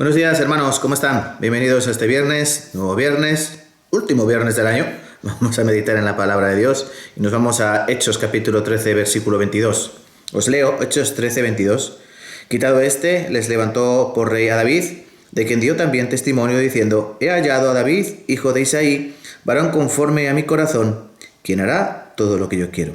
Buenos días, hermanos, ¿cómo están? Bienvenidos a este viernes, nuevo viernes, último viernes del año. Vamos a meditar en la palabra de Dios y nos vamos a Hechos capítulo 13, versículo 22. Os leo Hechos 13, 22. Quitado este, les levantó por rey a David, de quien dio también testimonio diciendo: He hallado a David, hijo de Isaí, varón conforme a mi corazón, quien hará todo lo que yo quiero.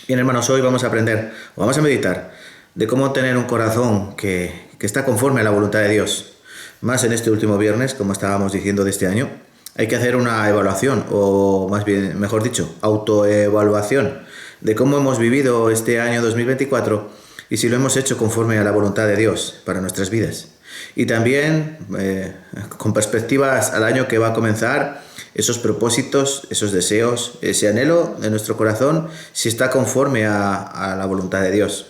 Bien, hermanos, hoy vamos a aprender, o vamos a meditar, de cómo tener un corazón que está conforme a la voluntad de Dios. Más en este último viernes, como estábamos diciendo de este año, hay que hacer una evaluación, o más bien, mejor dicho, autoevaluación, de cómo hemos vivido este año 2024 y si lo hemos hecho conforme a la voluntad de Dios para nuestras vidas. Y también, con perspectivas al año que va a comenzar, esos propósitos, esos deseos, ese anhelo de nuestro corazón, si está conforme a la voluntad de Dios.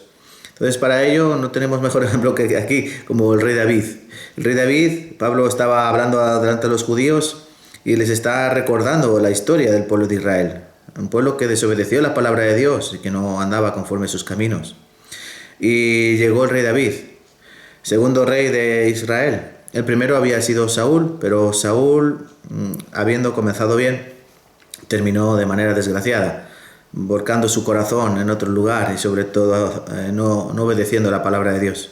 Entonces, para ello no tenemos mejor ejemplo que aquí, como el rey David. El rey David, Pablo estaba hablando delante de los judíos y les está recordando la historia del pueblo de Israel. Un pueblo que desobedeció la palabra de Dios y que no andaba conforme a sus caminos. Y llegó el rey David, segundo rey de Israel. El primero había sido Saúl, pero Saúl, habiendo comenzado bien, terminó de manera desgraciada, volcando su corazón en otro lugar y sobre todo no obedeciendo la palabra de Dios.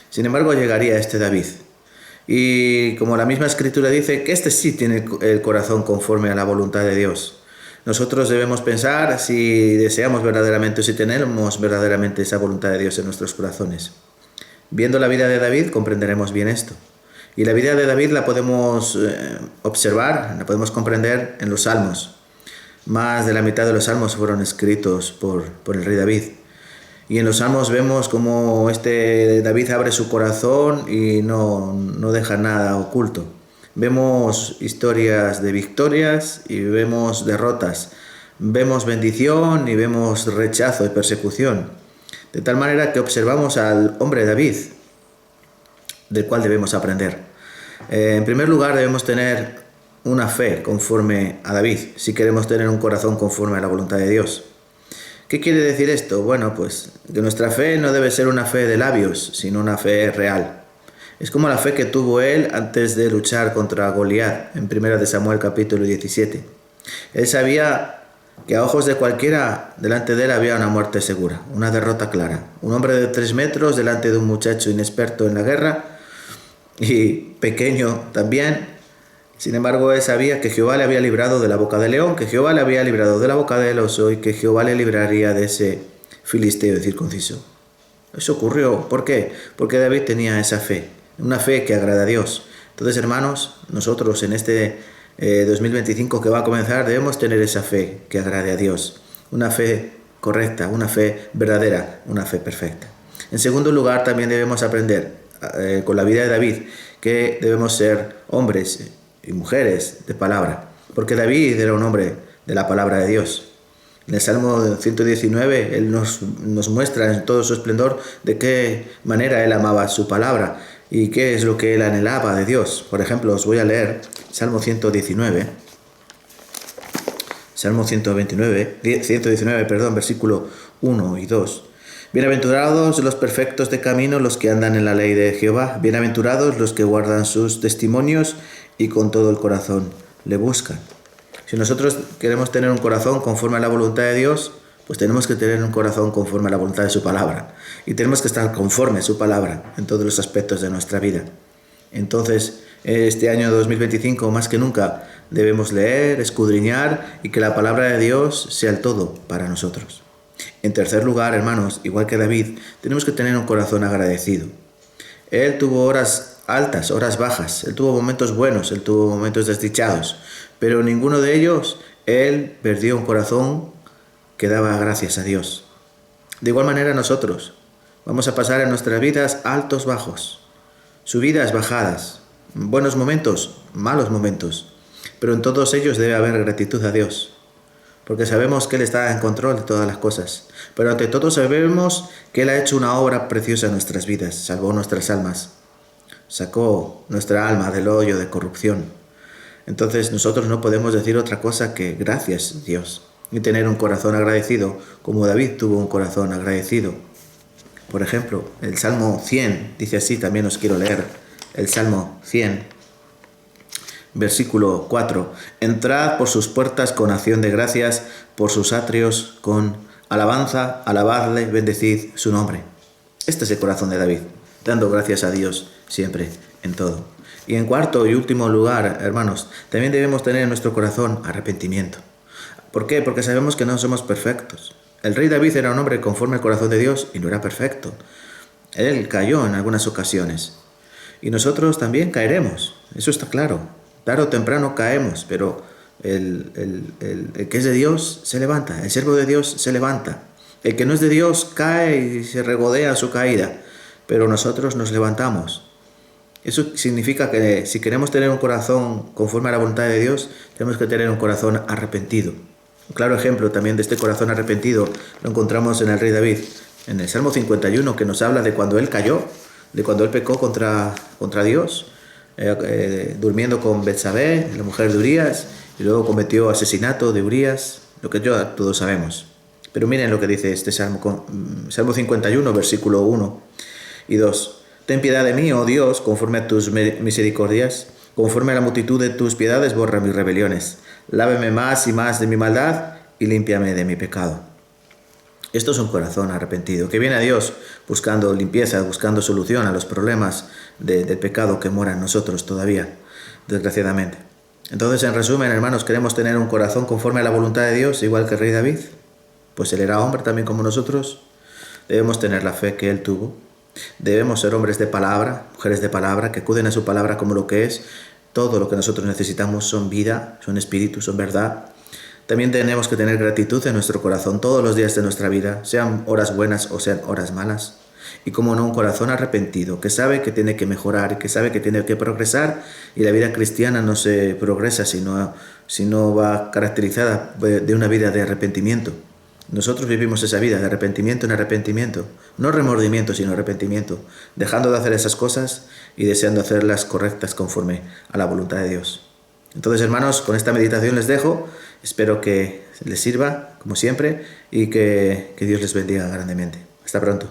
Sin embargo, llegaría este David. Y como la misma escritura dice, que este sí tiene el corazón conforme a la voluntad de Dios. Nosotros debemos pensar si deseamos verdaderamente o si tenemos verdaderamente esa voluntad de Dios en nuestros corazones. Viendo la vida de David comprenderemos bien esto. Y la vida de David la podemos observar, la podemos comprender en los salmos. Más de la mitad de los salmos fueron escritos por el rey David. Y en los salmos vemos cómo David abre su corazón y no deja nada oculto. Vemos historias de victorias y vemos derrotas. Vemos bendición y vemos rechazo y persecución. De tal manera que observamos al hombre David, del cual debemos aprender. En primer lugar, debemos tener una fe conforme a David, si queremos tener un corazón conforme a la voluntad de Dios. ¿Qué quiere decir esto? Bueno, pues que nuestra fe no debe ser una fe de labios, sino una fe real. Es como la fe que tuvo él antes de luchar contra Goliat, en 1 Samuel capítulo 17. Él sabía que a ojos de cualquiera delante de él había una muerte segura, una derrota clara. Un hombre de 3 metros delante de un muchacho inexperto en la guerra y pequeño también. Sin embargo, él sabía que Jehová le había librado de la boca del león, que Jehová le había librado de la boca del oso y que Jehová le libraría de ese filisteo circunciso. Eso ocurrió. ¿Por qué? Porque David tenía esa fe, una fe que agrada a Dios. Entonces, hermanos, nosotros en este 2025 que va a comenzar debemos tener esa fe que agrade a Dios. Una fe correcta, una fe verdadera, una fe perfecta. En segundo lugar, también debemos aprender con la vida de David que debemos ser hombres y mujeres de palabra, porque David era un hombre de la palabra de Dios. En el Salmo 119, él nos muestra en todo su esplendor de qué manera él amaba su palabra y qué es lo que él anhelaba de Dios. Por ejemplo, os voy a leer Salmo 119, versículo 1 y 2. Bienaventurados los perfectos de camino, los que andan en la ley de Jehová. Bienaventurados los que guardan sus testimonios y con todo el corazón le buscan. Si nosotros queremos tener un corazón conforme a la voluntad de Dios, pues tenemos que tener un corazón conforme a la voluntad de su palabra. Y tenemos que estar conforme a su palabra en todos los aspectos de nuestra vida. Entonces, este año 2025, más que nunca, debemos leer, escudriñar y que la palabra de Dios sea el todo para nosotros. En tercer lugar, hermanos, igual que David, tenemos que tener un corazón agradecido. Él tuvo horas altas, horas bajas, él tuvo momentos buenos, él tuvo momentos desdichados, pero ninguno de ellos, él perdió un corazón que daba gracias a Dios. De igual manera nosotros vamos a pasar en nuestras vidas altos, bajos, subidas, bajadas, buenos momentos, malos momentos, pero en todos ellos debe haber gratitud a Dios, porque sabemos que Él está en control de todas las cosas, pero ante todo sabemos que Él ha hecho una obra preciosa en nuestras vidas, salvó nuestras almas, sacó nuestra alma del hoyo de corrupción. Entonces nosotros no podemos decir otra cosa que gracias Dios y tener un corazón agradecido como David tuvo un corazón agradecido. Por ejemplo, el Salmo 100 dice así, también os quiero leer el Salmo 100, versículo 4. Entrad por sus puertas con acción de gracias, por sus atrios con alabanza, alabadle, bendecid su nombre. Este es el corazón de David, dando gracias a Dios siempre, en todo. Y en cuarto y último lugar, hermanos, también debemos tener en nuestro corazón arrepentimiento. ¿Por qué? Porque sabemos que no somos perfectos. El rey David era un hombre conforme al corazón de Dios y no era perfecto. Él cayó en algunas ocasiones. Y nosotros también caeremos, eso está claro. Tarde o temprano caemos, pero el que es de Dios se levanta, el siervo de Dios se levanta. El que no es de Dios cae y se regodea su caída, pero nosotros nos levantamos. Eso significa que si queremos tener un corazón conforme a la voluntad de Dios, tenemos que tener un corazón arrepentido. Un claro ejemplo también de este corazón arrepentido lo encontramos en el rey David, en el Salmo 51, que nos habla de cuando él cayó, de cuando él pecó contra Dios, durmiendo con Betsabé, la mujer de Urías, y luego cometió asesinato de Urías, lo que todos sabemos. Pero miren lo que dice este Salmo 51, versículo 1 y 2. Ten piedad de mí, oh Dios, conforme a tus misericordias, conforme a la multitud de tus piedades, borra mis rebeliones. Láveme más y más de mi maldad y límpiame de mi pecado. Esto es un corazón arrepentido, que viene a Dios buscando limpieza, buscando solución a los problemas del pecado que mora en nosotros todavía, desgraciadamente. Entonces, en resumen, hermanos, ¿queremos tener un corazón conforme a la voluntad de Dios, igual que el rey David? Pues él era hombre también como nosotros. Debemos tener la fe que él tuvo. Debemos ser hombres de palabra, mujeres de palabra, que acuden a su palabra como lo que es. Todo lo que nosotros necesitamos son vida, son espíritu, son verdad. También tenemos que tener gratitud en nuestro corazón todos los días de nuestra vida, sean horas buenas o sean horas malas. Y como no, un corazón arrepentido, que sabe que tiene que mejorar, que sabe que tiene que progresar. Y la vida cristiana no se progresa si no va caracterizada de una vida de arrepentimiento. Nosotros vivimos esa vida de arrepentimiento en arrepentimiento, no remordimiento sino arrepentimiento, dejando de hacer esas cosas y deseando hacerlas correctas conforme a la voluntad de Dios. Entonces, hermanos, con esta meditación les dejo, espero que les sirva como siempre y que Dios les bendiga grandemente. Hasta pronto.